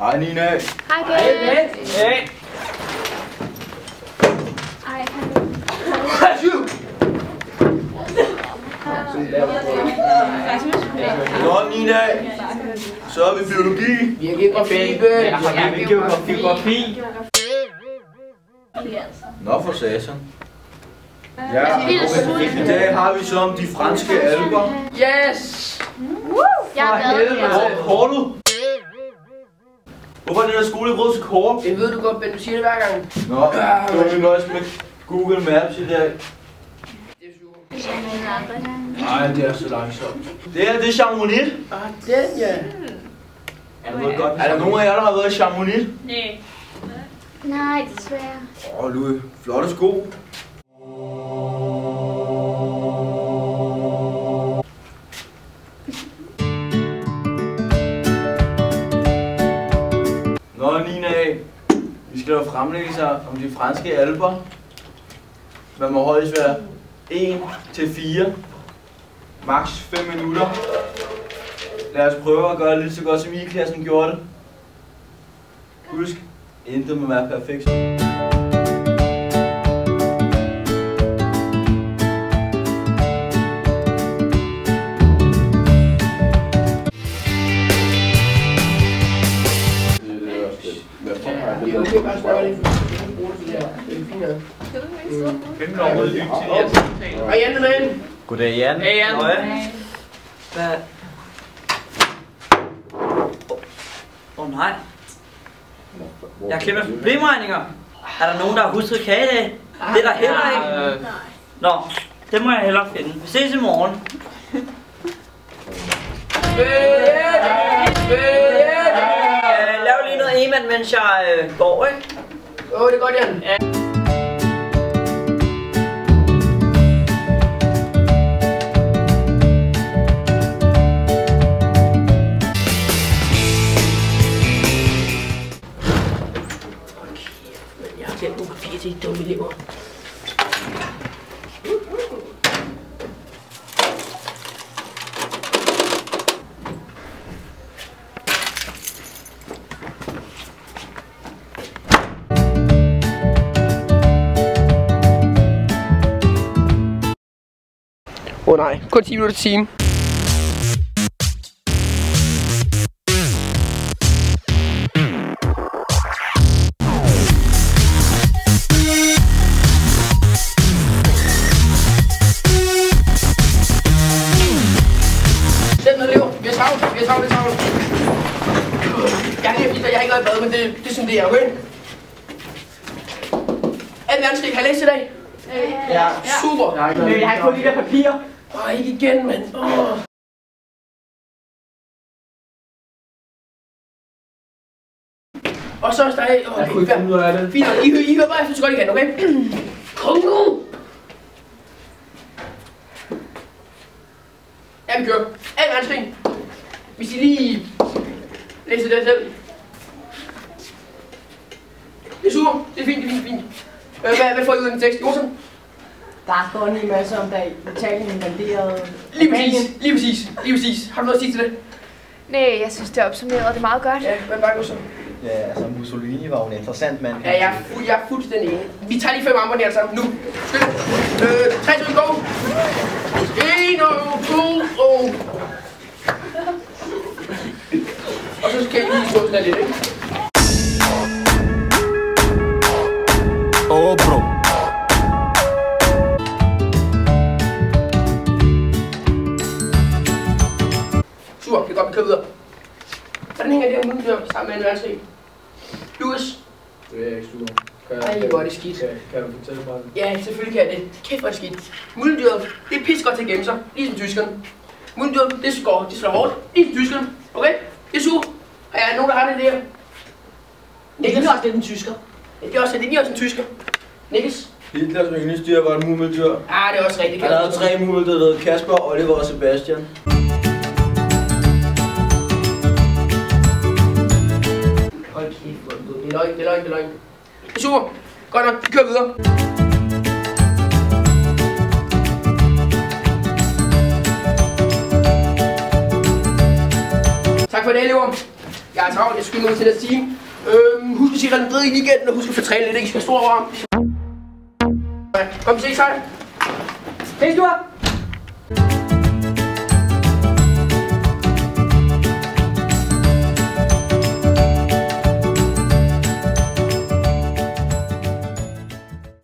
Hej Nina. Hej Ben. Hey. Ej, Nå Nina, så er vi biologi. Vi er geografi. Nå for satan. Ja, i dag har vi så om de franske alper. Yes! jeg er med. Kortet. Hvorfor er den der skolebrød så kort? Det ved du godt, Ben. Du siger det hver gang. Nå, så er vi nøjes med Google Maps i dag. Det er super. Nej, det er så langsomt. Det her, det er Chamonix. Den, ja. Er der nogen af jer, der har været i Chamonix? Nej, desværre. Louis, flotte sko. Nå Nina, vi skal lave fremlæggelser om de franske alper. Man må højst være 1-4, maks 5 minutter. Lad os prøve at gøre det lidt så godt som I-klassen gjorde det. Husk, intet må være perfekt. Det er okay, bare spørge lidt, for du kan bruge det til det her. Det er fint nok. Hej Jan, med ind. Goddag Jan. Hej Jan. Hvad? Nej. Jeg har glemt problemregninger. Er der nogen, der har husket kagedag? Det er der heller ikke. Nå, det må jeg hellere finde. Vi ses i morgen. Lav lige noget e-man, mens jeg går, ikke? Det er godt, Jan. Jeg har glemt nogle papirer til de dumme elever. Nej, kun 10 minutter til time. Sæt noget, elever. Vi har travlt. Jeg har ikke været i bad, men det er sådan det er, okay? Anden verdenskrig, har I læst i dag? Ja. Super. Jeg har ikke fået de der papirer. Ikke igen, mand. Og så er der... Jeg kunne ikke finde ud af det. Fint, I hører bare efter så godt I kan, okay? Kom nu! Ja, vi kører. Anden verdenskrig. Hvis I lige læser det selv. Det er super. Det er fint. Hvad får I ud af den tekst? Josen? Der er kun en masse om, der Italien invaderede. Lige præcis. Har du noget at sige til det? Nej, jeg synes det opsummerede det meget godt. Ja, hvad var det så? Ja, altså Mussolini var jo en interessant mand. Ja, jeg er fuldstændig enig. Vi tager lige 5 armbånd her sammen nu. Skyld. 3, 2, go! 1, 2, og... Og så skal I lige slå sådan lidt, ikke? Bro. Super, det er godt, vi kører videre. Hvordan hænger det her mundtør sammen med en verdenskrig? Louis? Det er ikke super. Ej, hvor er det skidt. Kan du fortælle mig det? Ja, selvfølgelig kan jeg det. Kæft, hvor er det skidt. Muldyret, det er pissegodt til at gemme sig, ligesom tyskerne. Muldyret, det slår hårdt, ligesom tyskerne. Okay? Det er super. Og er nogen, der har det der? Niklas? Det er den tysker. Ja, det er også en tysker. Niklas? Hitlers yndlingsdyr var et murmeldyr. Ah, det er også rigtigt. Han havde 3 murmeldyr, der hed Kasper, Oliver og Sebastian. Hold kæft, hvor er det god. Det er løgn. Det er super. Godt nok, vi kører videre. Tak for det, elever. Jeg er travlt, jeg skal ud til næste time. Husk at sige Real Madrid i weekenden, og husk at få træne lidt, ikke? I skal stå over. Kom, ses, hej. Ses, du